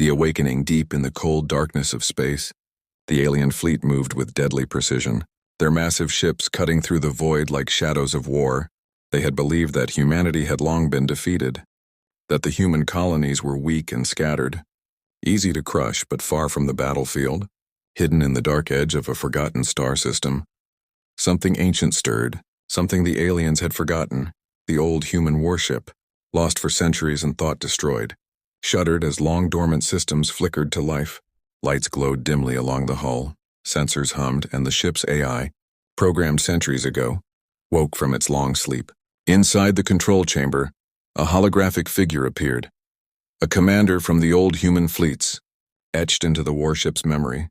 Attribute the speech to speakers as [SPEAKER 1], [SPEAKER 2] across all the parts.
[SPEAKER 1] The Awakening deep in the cold darkness of space. The alien fleet moved with deadly precision, their massive ships cutting through the void like shadows of war. They had believed that humanity had long been defeated, that the human colonies were weak and scattered, easy to crush but far from the battlefield, hidden in the dark edge of a forgotten star system. Something ancient stirred, something the aliens had forgotten, the old human warship, lost for centuries and thought destroyed, shuddered as long-dormant systems flickered to life. Lights glowed dimly along the hull, sensors hummed, and the ship's AI, programmed centuries ago, woke from its long sleep. Inside the control chamber, a holographic figure appeared, a commander from the old human fleets, etched into the warship's memory.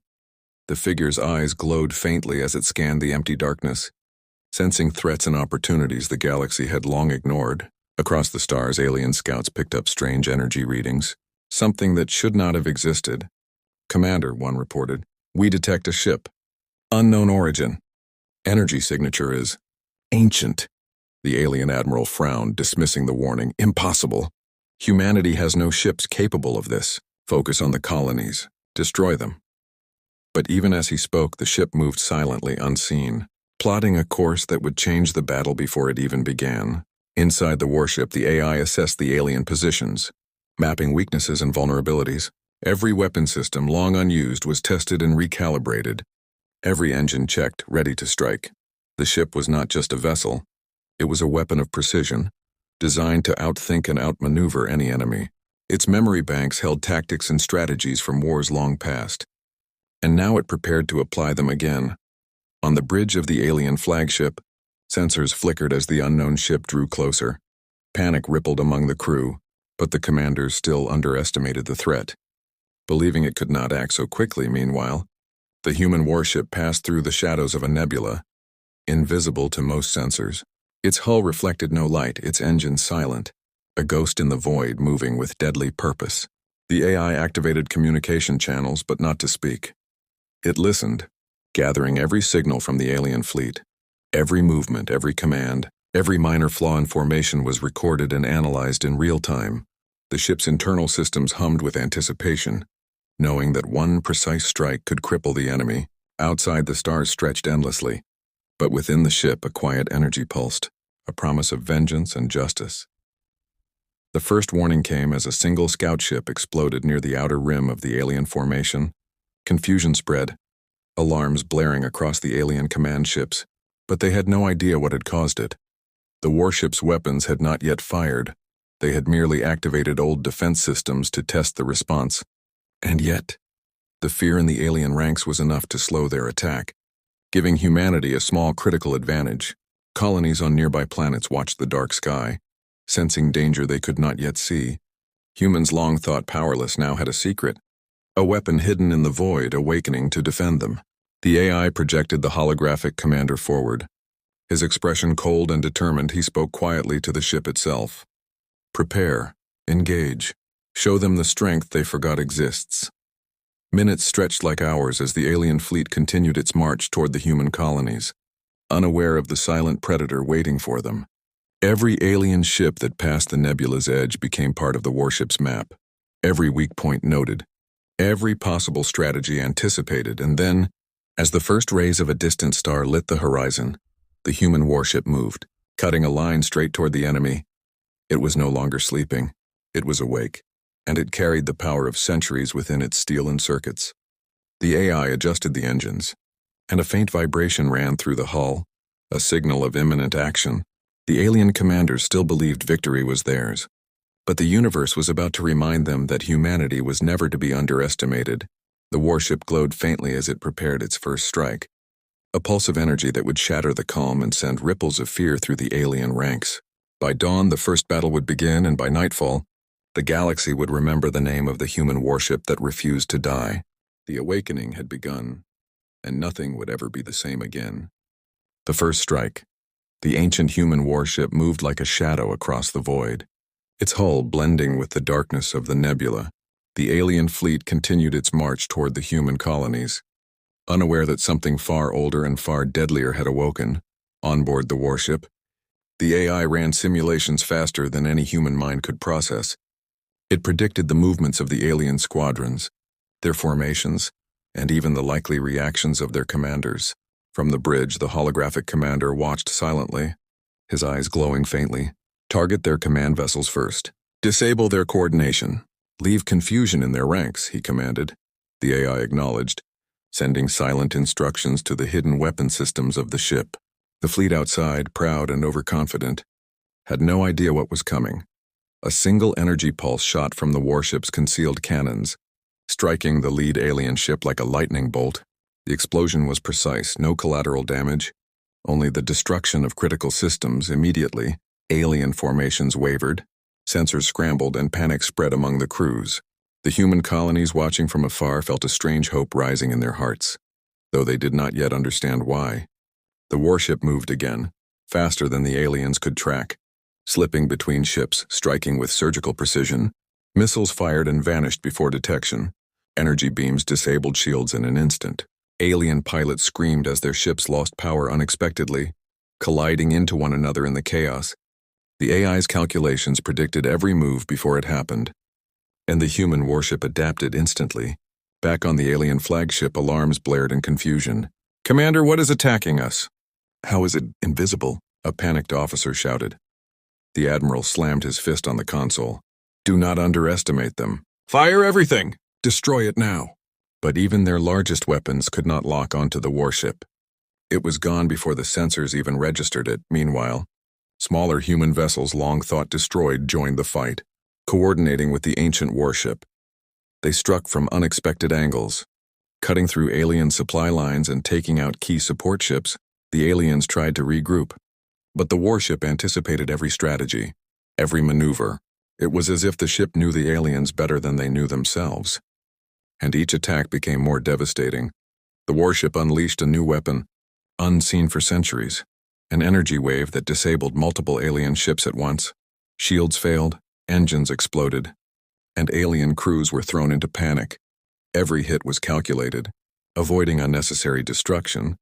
[SPEAKER 1] The figure's eyes glowed faintly as it scanned the empty darkness, sensing threats and opportunities the galaxy had long ignored. Across the stars, alien scouts picked up strange energy readings, something that should not have existed. "Commander," one reported, "we detect a ship. Unknown origin. Energy signature is ancient." The alien admiral frowned, dismissing the warning. "Impossible. Humanity has no ships capable of this. Focus on the colonies. Destroy them." But even as he spoke, the ship moved silently, unseen, plotting a course that would change the battle before it even began. Inside the warship, the AI assessed the alien positions, mapping weaknesses and vulnerabilities. Every weapon system, long unused, was tested and recalibrated. Every engine checked, ready to strike. The ship was not just a vessel. It was a weapon of precision, designed to outthink and outmaneuver any enemy. Its memory banks held tactics and strategies from wars long past, and now it prepared to apply them again. On the bridge of the alien flagship, sensors flickered as the unknown ship drew closer. Panic rippled among the crew, but the commanders still underestimated the threat. Believing it could not act so quickly, meanwhile, the human warship passed through the shadows of a nebula, invisible to most sensors. Its hull reflected no light, its engines silent, a ghost in the void moving with deadly purpose. The AI activated communication channels, but not to speak. It listened, gathering every signal from the alien fleet. Every movement, every command, every minor flaw in formation was recorded and analyzed in real time. The ship's internal systems hummed with anticipation, knowing that one precise strike could cripple the enemy. Outside, the stars stretched endlessly, but within the ship a quiet energy pulsed, a promise of vengeance and justice. The first warning came as a single scout ship exploded near the outer rim of the alien formation. Confusion spread, alarms blaring across the alien command ships, but they had no idea what had caused it. The warship's weapons had not yet fired. They had merely activated old defense systems to test the response. And yet, the fear in the alien ranks was enough to slow their attack, giving humanity a small critical advantage. Colonies on nearby planets watched the dark sky, sensing danger they could not yet see. Humans long thought powerless now had a secret, a weapon hidden in the void awakening to defend them. The AI projected the holographic commander forward. His expression cold and determined, he spoke quietly to the ship itself. "Prepare, engage, show them the strength they forgot exists." Minutes stretched like hours as the alien fleet continued its march toward the human colonies, unaware of the silent predator waiting for them. Every alien ship that passed the nebula's edge became part of the warship's map, every weak point noted, every possible strategy anticipated, and then, as the first rays of a distant star lit the horizon, the human warship moved, cutting a line straight toward the enemy. It was no longer sleeping. It was awake, and it carried the power of centuries within its steel and circuits. The AI adjusted the engines, and a faint vibration ran through the hull, a signal of imminent action. The alien commanders still believed victory was theirs, but the universe was about to remind them that humanity was never to be underestimated. The warship glowed faintly as it prepared its first strike, a pulse of energy that would shatter the calm and send ripples of fear through the alien ranks. By dawn, the first battle would begin, and by nightfall, the galaxy would remember the name of the human warship that refused to die. The awakening had begun, and nothing would ever be the same again. The first strike. The ancient human warship moved like a shadow across the void, its hull blending with the darkness of the nebula. The alien fleet continued its march toward the human colonies, unaware that something far older and far deadlier had awoken. On board the warship, the AI ran simulations faster than any human mind could process. It predicted the movements of the alien squadrons, their formations, and even the likely reactions of their commanders. From the bridge, the holographic commander watched silently, his eyes glowing faintly. Target their command vessels first. Disable their coordination. Leave confusion in their ranks, he commanded. The AI acknowledged, sending silent instructions to the hidden weapon systems of the ship. The fleet outside, proud and overconfident, had no idea what was coming. A single energy pulse shot from the warship's concealed cannons, striking the lead alien ship like a lightning bolt. The explosion was precise, no collateral damage, only the destruction of critical systems. Immediately, alien formations wavered, sensors scrambled, and panic spread among the crews. The human colonies watching from afar felt a strange hope rising in their hearts, though they did not yet understand why. The warship moved again, faster than the aliens could track, slipping between ships, striking with surgical precision. Missiles fired and vanished before detection. Energy beams disabled shields in an instant. Alien pilots screamed as their ships lost power unexpectedly, colliding into one another in the chaos. The AI's calculations predicted every move before it happened, and the human warship adapted instantly. Back on the alien flagship, alarms blared in confusion. "Commander, what is attacking us?" "How is it invisible?" a panicked officer shouted. The admiral slammed his fist on the console. "Do not underestimate them. Fire everything! Destroy it now." But even their largest weapons could not lock onto the warship. It was gone before the sensors even registered it. Meanwhile, smaller human vessels long thought destroyed joined the fight, coordinating with the ancient warship. They struck from unexpected angles, cutting through alien supply lines and taking out key support ships. The aliens tried to regroup, but the warship anticipated every strategy, every maneuver. It was as if the ship knew the aliens better than they knew themselves. And each attack became more devastating. The warship unleashed a new weapon, unseen for centuries, an energy wave that disabled multiple alien ships at once. Shields failed, engines exploded, and alien crews were thrown into panic. Every hit was calculated, avoiding unnecessary destruction,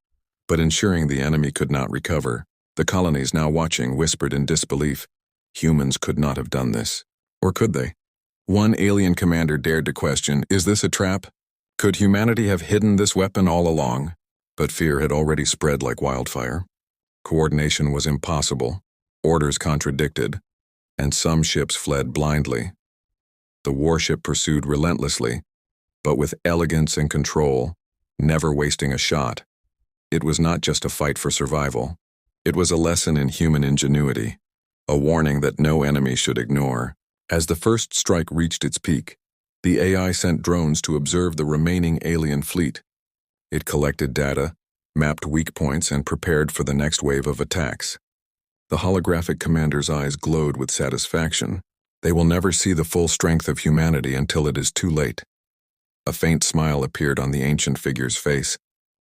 [SPEAKER 1] but ensuring the enemy could not recover. The colonies now watching whispered in disbelief. Humans could not have done this. Or could they? One alien commander dared to question, "Is this a trap? Could humanity have hidden this weapon all along?" But fear had already spread like wildfire. Coordination was impossible, orders contradicted, and some ships fled blindly. The warship pursued relentlessly, but with elegance and control, never wasting a shot. It was not just a fight for survival. It was a lesson in human ingenuity, a warning that no enemy should ignore. As the first strike reached its peak, the AI sent drones to observe the remaining alien fleet. It collected data, mapped weak points, and prepared for the next wave of attacks. The holographic commander's eyes glowed with satisfaction. They will never see the full strength of humanity until it is too late. A faint smile appeared on the ancient figure's face,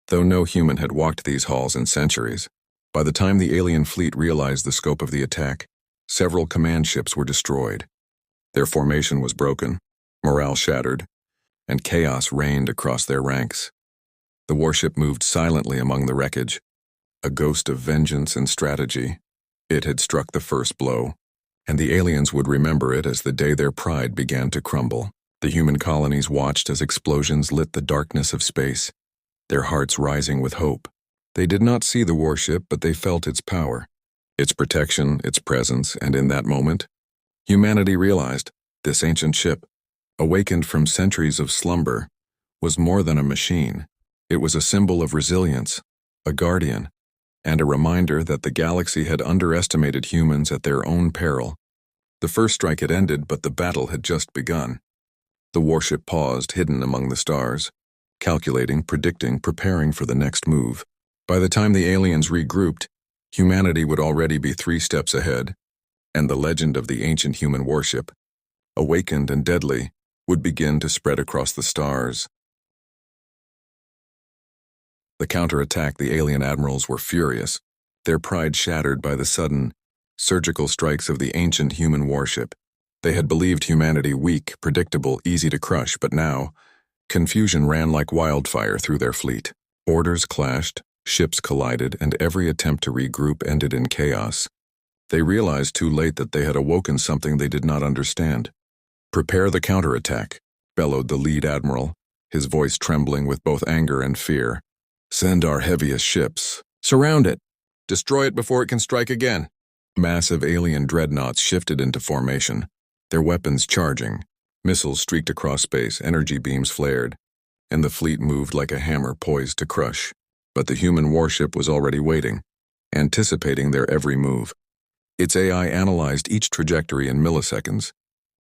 [SPEAKER 1] though no human had walked these halls in centuries. By the time the alien fleet realized the scope of the attack, several command ships were destroyed. Their formation was broken, morale shattered, and chaos reigned across their ranks. The warship moved silently among the wreckage, a ghost of vengeance and strategy. It had struck the first blow, and the aliens would remember it as the day their pride began to crumble. The human colonies watched as explosions lit the darkness of space, their hearts rising with hope. They did not see the warship, but they felt its power, its protection, its presence, and in that moment, humanity realized this ancient ship, awakened from centuries of slumber, was more than a machine. It was a symbol of resilience, a guardian, and a reminder that the galaxy had underestimated humans at their own peril. The first strike had ended, but the battle had just begun. The warship paused, hidden among the stars, calculating, predicting, preparing for the next move. By the time the aliens regrouped, humanity would already be 3 steps ahead, and the legend of the ancient human warship, awakened and deadly, would begin to spread across the stars. The counterattack, the alien admirals were furious, their pride shattered by the sudden, surgical strikes of the ancient human warship. They had believed humanity weak, predictable, easy to crush, but now, confusion ran like wildfire through their fleet. Orders clashed, ships collided, and every attempt to regroup ended in chaos. They realized too late that they had awoken something they did not understand. "Prepare the counterattack," bellowed the lead admiral, his voice trembling with both anger and fear. "Send our heaviest ships. Surround it. Destroy it before it can strike again." Massive alien dreadnoughts shifted into formation, their weapons charging. Missiles streaked across space, energy beams flared, and the fleet moved like a hammer poised to crush. But the human warship was already waiting, anticipating their every move. Its AI analyzed each trajectory in milliseconds,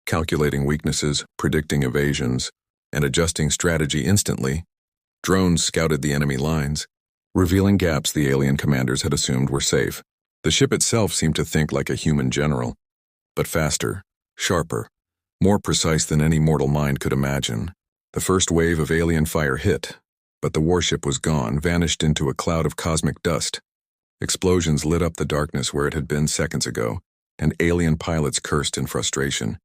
[SPEAKER 1] calculating weaknesses, predicting evasions, and adjusting strategy instantly. Drones scouted the enemy lines, revealing gaps the alien commanders had assumed were safe. The ship itself seemed to think like a human general, but faster, sharper, more precise than any mortal mind could imagine. The first wave of alien fire hit, but the warship was gone, vanished into a cloud of cosmic dust. Explosions lit up the darkness where it had been seconds ago, and alien pilots cursed in frustration.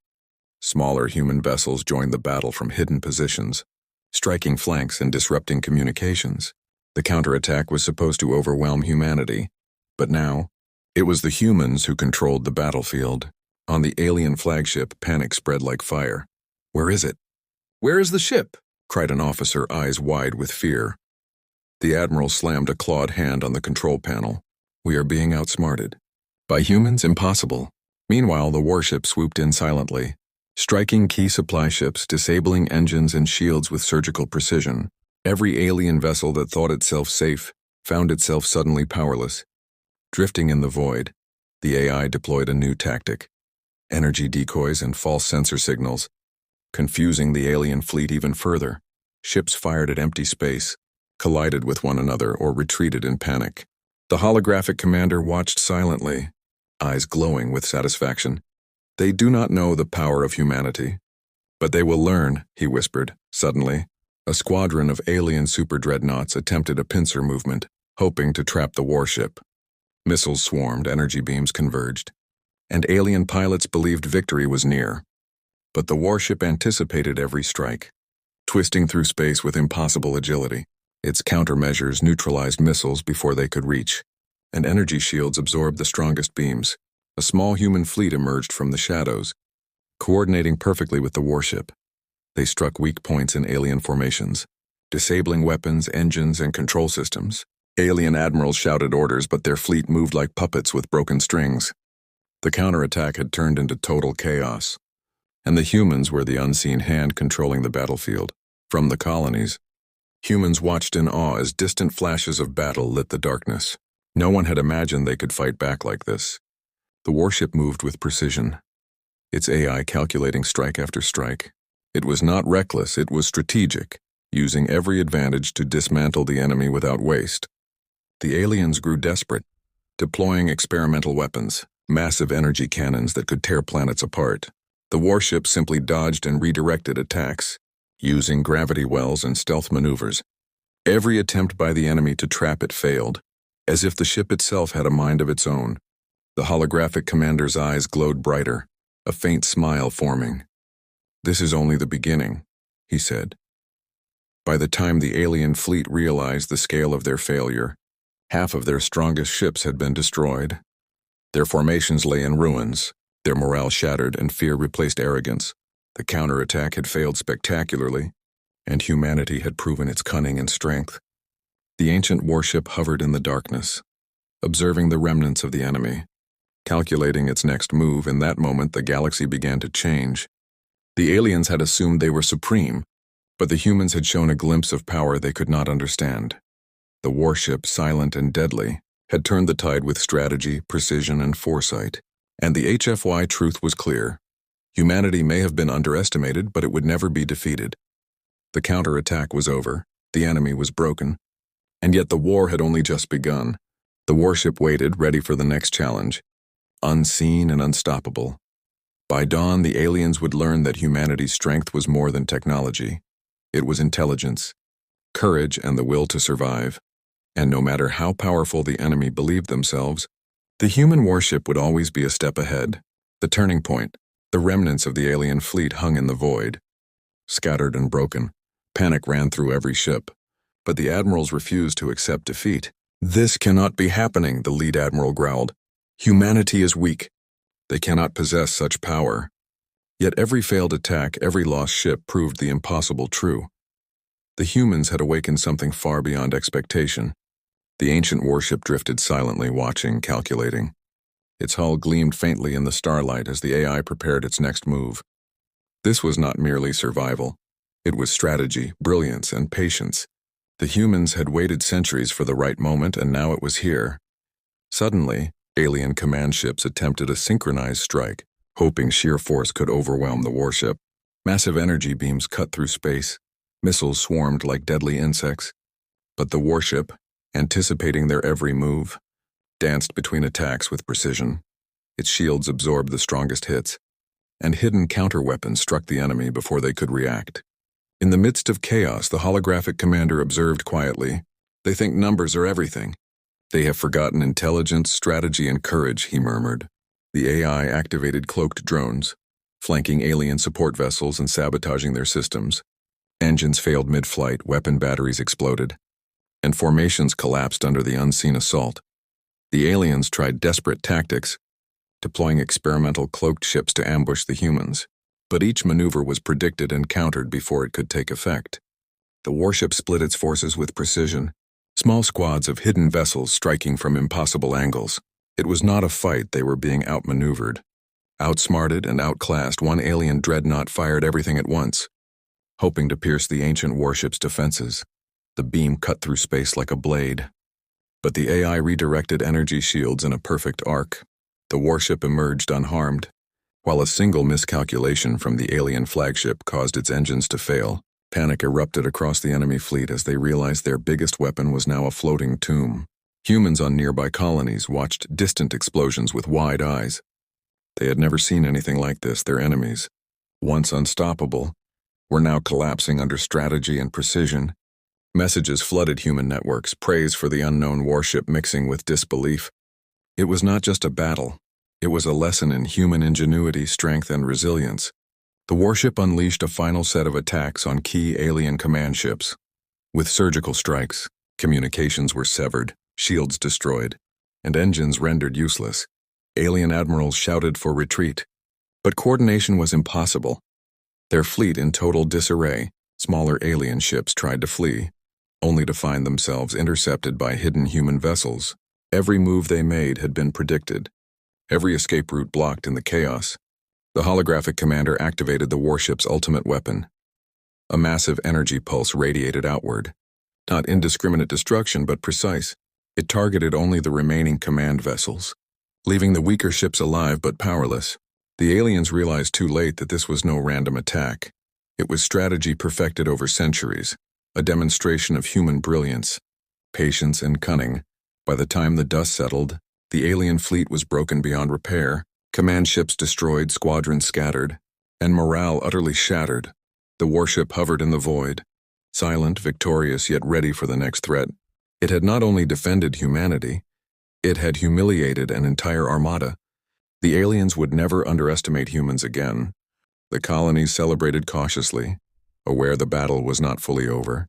[SPEAKER 1] Smaller human vessels joined the battle from hidden positions, striking flanks and disrupting communications. The counterattack was supposed to overwhelm humanity, but now, it was the humans who controlled the battlefield. On the alien flagship, panic spread like fire. "Where is it? Where is the ship?" cried an officer, eyes wide with fear. The admiral slammed a clawed hand on the control panel. "We are being outsmarted. By humans, impossible." Meanwhile, the warship swooped in silently, striking key supply ships, disabling engines and shields with surgical precision. Every alien vessel that thought itself safe found itself suddenly powerless. Drifting in the void, the AI deployed a new tactic: energy decoys and false sensor signals, confusing the alien fleet even further. Ships fired at empty space, collided with one another, or retreated in panic. The holographic commander watched silently, eyes glowing with satisfaction. "They do not know the power of humanity. But they will learn," he whispered. Suddenly, a squadron of alien super-dreadnoughts attempted a pincer movement, hoping to trap the warship. Missiles swarmed, energy beams converged, and alien pilots believed victory was near. But the warship anticipated every strike, twisting through space with impossible agility. Its countermeasures neutralized missiles before they could reach, and energy shields absorbed the strongest beams. A small human fleet emerged from the shadows, coordinating perfectly with the warship. They struck weak points in alien formations, disabling weapons, engines, and control systems. Alien admirals shouted orders, but their fleet moved like puppets with broken strings. The counterattack had turned into total chaos, and the humans were the unseen hand controlling the battlefield. From the colonies, humans watched in awe as distant flashes of battle lit the darkness. No one had imagined they could fight back like this. The warship moved with precision, its AI calculating strike after strike. It was not reckless, it was strategic, using every advantage to dismantle the enemy without waste. The aliens grew desperate, deploying experimental weapons, massive energy cannons that could tear planets apart. The warship simply dodged and redirected attacks, using gravity wells and stealth maneuvers. Every attempt by the enemy to trap it failed, as if the ship itself had a mind of its own. The holographic commander's eyes glowed brighter, a faint smile forming. "This is only the beginning," he said. By the time the alien fleet realized the scale of their failure, half of their strongest ships had been destroyed. Their formations lay in ruins, their morale shattered, and fear replaced arrogance. The counterattack had failed spectacularly, and humanity had proven its cunning and strength. The ancient warship hovered in the darkness, observing the remnants of the enemy, calculating its next move. In that moment, the galaxy began to change. The aliens had assumed they were supreme, but the humans had shown a glimpse of power they could not understand. The warship, silent and deadly, had turned the tide with strategy, precision, and foresight. And the HFY truth was clear. Humanity may have been underestimated, but it would never be defeated. The counterattack was over, the enemy was broken, and yet the war had only just begun. The warship waited, ready for the next challenge, unseen and unstoppable. By dawn, the aliens would learn that humanity's strength was more than technology. It was intelligence, courage, and the will to survive. And no matter how powerful the enemy believed themselves, the human warship would always be a step ahead. The turning point, the remnants of the alien fleet hung in the void. Scattered and broken, panic ran through every ship, but the admirals refused to accept defeat. "This cannot be happening," the lead admiral growled. "Humanity is weak. They cannot possess such power." Yet every failed attack, every lost ship proved the impossible true. The humans had awakened something far beyond expectation. The ancient warship drifted silently, watching, calculating. Its hull gleamed faintly in the starlight as the AI prepared its next move. This was not merely survival. It was strategy, brilliance, and patience. The humans had waited centuries for the right moment, and now it was here. Suddenly, alien command ships attempted a synchronized strike, hoping sheer force could overwhelm the warship. Massive energy beams cut through space. Missiles swarmed like deadly insects. But the warship, anticipating their every move, danced between attacks with precision. Its shields absorbed the strongest hits, and hidden counterweapons struck the enemy before they could react. In the midst of chaos, the holographic commander observed quietly. "They think numbers are everything. They have forgotten intelligence, strategy, and courage," he murmured. The AI activated cloaked drones, flanking alien support vessels and sabotaging their systems. Engines failed mid-flight, weapon batteries exploded, and formations collapsed under the unseen assault. The aliens tried desperate tactics, deploying experimental cloaked ships to ambush the humans, but each maneuver was predicted and countered before it could take effect. The warship split its forces with precision, small squads of hidden vessels striking from impossible angles. It was not a fight, they were being outmaneuvered. Outsmarted and outclassed, one alien dreadnought fired everything at once, hoping to pierce the ancient warship's defenses. The beam cut through space like a blade, but the AI redirected energy shields in a perfect arc. The warship emerged unharmed, while a single miscalculation from the alien flagship caused its engines to fail. Panic erupted across the enemy fleet as they realized their biggest weapon was now a floating tomb. Humans on nearby colonies watched distant explosions with wide eyes. They had never seen anything like this. Their enemies, once unstoppable, were now collapsing under strategy and precision. Messages flooded human networks, praise for the unknown warship mixing with disbelief. It was not just a battle. It was a lesson in human ingenuity, strength, and resilience. The warship unleashed a final set of attacks on key alien command ships. With surgical strikes, communications were severed, shields destroyed, and engines rendered useless. Alien admirals shouted for retreat, but coordination was impossible. Their fleet in total disarray, smaller alien ships tried to flee, only to find themselves intercepted by hidden human vessels. Every move they made had been predicted, every escape route blocked in the chaos. The holographic commander activated the warship's ultimate weapon. A massive energy pulse radiated outward. Not indiscriminate destruction, but precise. It targeted only the remaining command vessels, leaving the weaker ships alive but powerless. The aliens realized too late that this was no random attack. It was strategy perfected over centuries, a demonstration of human brilliance, patience, and cunning. By the time the dust settled, the alien fleet was broken beyond repair, command ships destroyed, squadrons scattered, and morale utterly shattered. The warship hovered in the void, silent, victorious, yet ready for the next threat. It had not only defended humanity, it had humiliated an entire armada. The aliens would never underestimate humans again. The colonies celebrated cautiously, aware the battle was not fully over.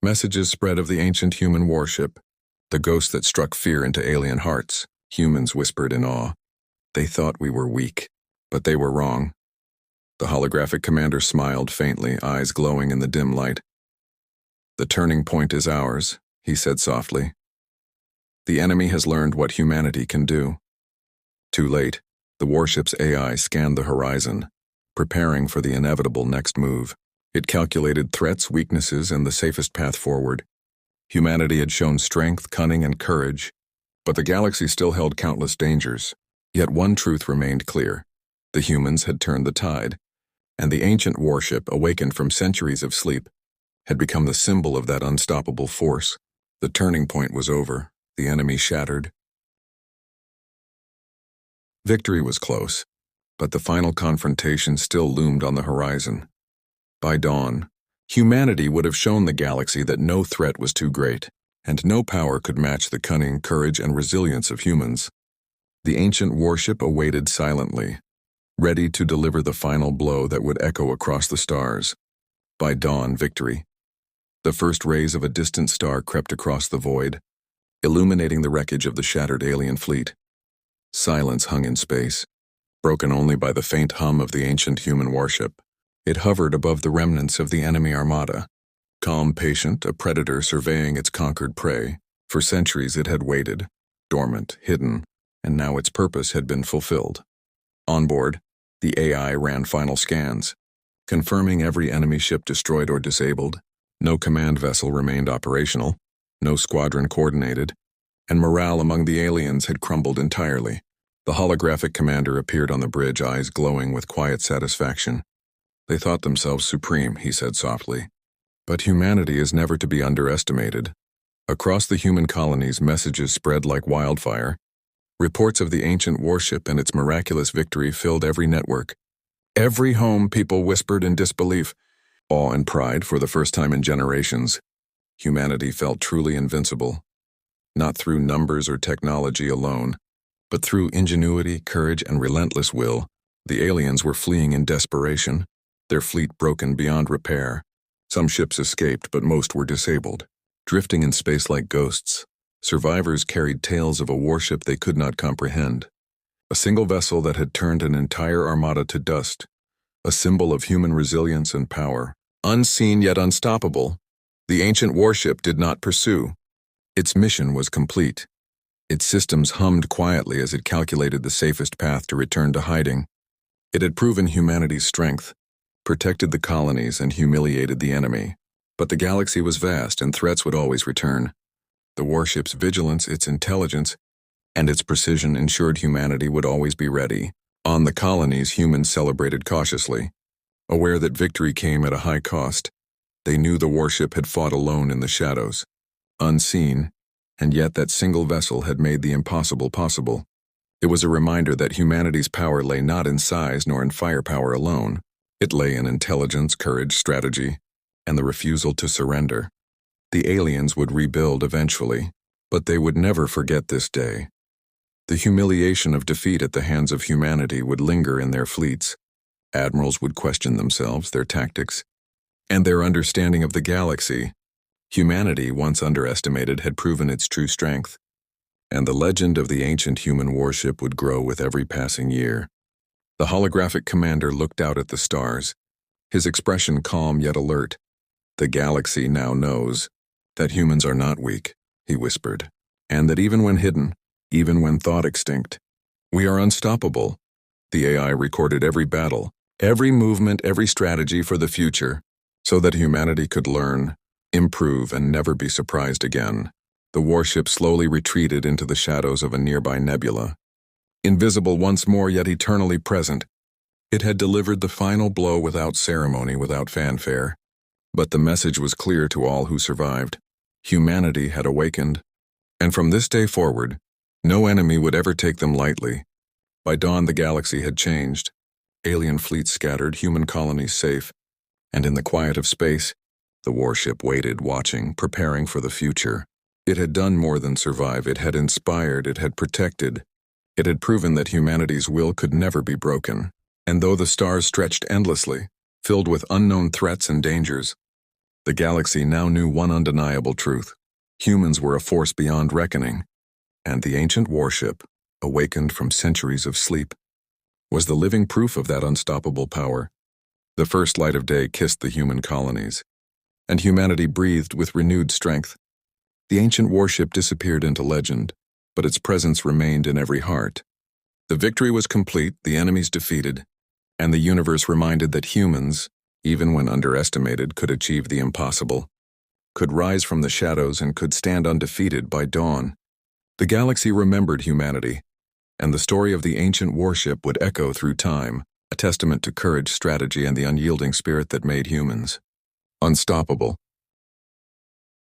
[SPEAKER 1] Messages spread of the ancient human warship, the ghost that struck fear into alien hearts. Humans whispered in awe. They thought we were weak, but they were wrong. The holographic commander smiled faintly, eyes glowing in the dim light. "The turning point is ours," he said softly. "The enemy has learned what humanity can do." Too late, the warship's AI scanned the horizon, preparing for the inevitable next move. It calculated threats, weaknesses, and the safest path forward. Humanity had shown strength, cunning, and courage, but the galaxy still held countless dangers. Yet one truth remained clear. The humans had turned the tide, and the ancient warship, awakened from centuries of sleep, had become the symbol of that unstoppable force. The turning point was over, the enemy shattered. Victory was close, but the final confrontation still loomed on the horizon. By dawn, humanity would have shown the galaxy that no threat was too great, and no power could match the cunning, courage, and resilience of humans. The ancient warship awaited silently, ready to deliver the final blow that would echo across the stars. By dawn, victory. The first rays of a distant star crept across the void, illuminating the wreckage of the shattered alien fleet. Silence hung in space. broken only by the faint hum of the ancient human warship. It hovered above the remnants of the enemy armada. Calm, patient, a predator surveying its conquered prey. For centuries it had waited, dormant, hidden, and now its purpose had been fulfilled. On board, the AI ran final scans, confirming every enemy ship destroyed or disabled. No command vessel remained operational, no squadron coordinated, and morale among the aliens had crumbled entirely. The holographic commander appeared on the bridge, eyes glowing with quiet satisfaction. They thought themselves supreme, he said softly. But humanity is never to be underestimated. Across the human colonies, messages spread like wildfire. Reports of the ancient warship and its miraculous victory filled every network. Every home, people whispered in disbelief. Awe and pride, for the first time in generations. Humanity felt truly invincible. Not through numbers or technology alone, but through ingenuity, courage, and relentless will. The aliens were fleeing in desperation, their fleet broken beyond repair. Some ships escaped, but most were disabled, drifting in space like ghosts. Survivors carried tales of a warship they could not comprehend. A single vessel that had turned an entire armada to dust. A symbol of human resilience and power. Unseen yet unstoppable, the ancient warship did not pursue. Its mission was complete. Its systems hummed quietly as it calculated the safest path to return to hiding. It had proven humanity's strength, protected the colonies, and humiliated the enemy. But the galaxy was vast, and threats would always return. The warship's vigilance, its intelligence, and its precision ensured humanity would always be ready. On the colonies, humans celebrated cautiously. Aware that victory came at a high cost, they knew the warship had fought alone in the shadows, unseen, and yet that single vessel had made the impossible possible. It was a reminder that humanity's power lay not in size nor in firepower alone. It lay in intelligence, courage, strategy, and the refusal to surrender. The aliens would rebuild eventually, but they would never forget this day. The humiliation of defeat at the hands of humanity would linger in their fleets. Admirals would question themselves, their tactics, and their understanding of the galaxy. Humanity, once underestimated, had proven its true strength, and the legend of the ancient human warship would grow with every passing year. The holographic commander looked out at the stars, his expression calm yet alert. The galaxy now knows that humans are not weak, he whispered, and that even when hidden, even when thought extinct, we are unstoppable. The AI recorded every battle, every movement, every strategy for the future, so that humanity could learn, improve, and never be surprised again. The warship slowly retreated into the shadows of a nearby nebula. Invisible once more, yet eternally present, it had delivered the final blow without ceremony, without fanfare. But the message was clear to all who survived. Humanity had awakened, and from this day forward, no enemy would ever take them lightly. By dawn, the galaxy had changed. Alien fleets scattered, human colonies safe, and in the quiet of space, the warship waited, watching, preparing for the future. It had done more than survive. It had inspired, it had protected. It had proven that humanity's will could never be broken. And though the stars stretched endlessly, filled with unknown threats and dangers, the galaxy now knew one undeniable truth. Humans were a force beyond reckoning, and the ancient warship, awakened from centuries of sleep, was the living proof of that unstoppable power. The first light of day kissed the human colonies, and humanity breathed with renewed strength. The ancient warship disappeared into legend, but its presence remained in every heart. The victory was complete, the enemies defeated, and the universe reminded that humans, even when underestimated, could achieve the impossible, could rise from the shadows, and could stand undefeated by dawn. The galaxy remembered humanity, and the story of the ancient warship would echo through time, a testament to courage, strategy, and the unyielding spirit that made humans unstoppable.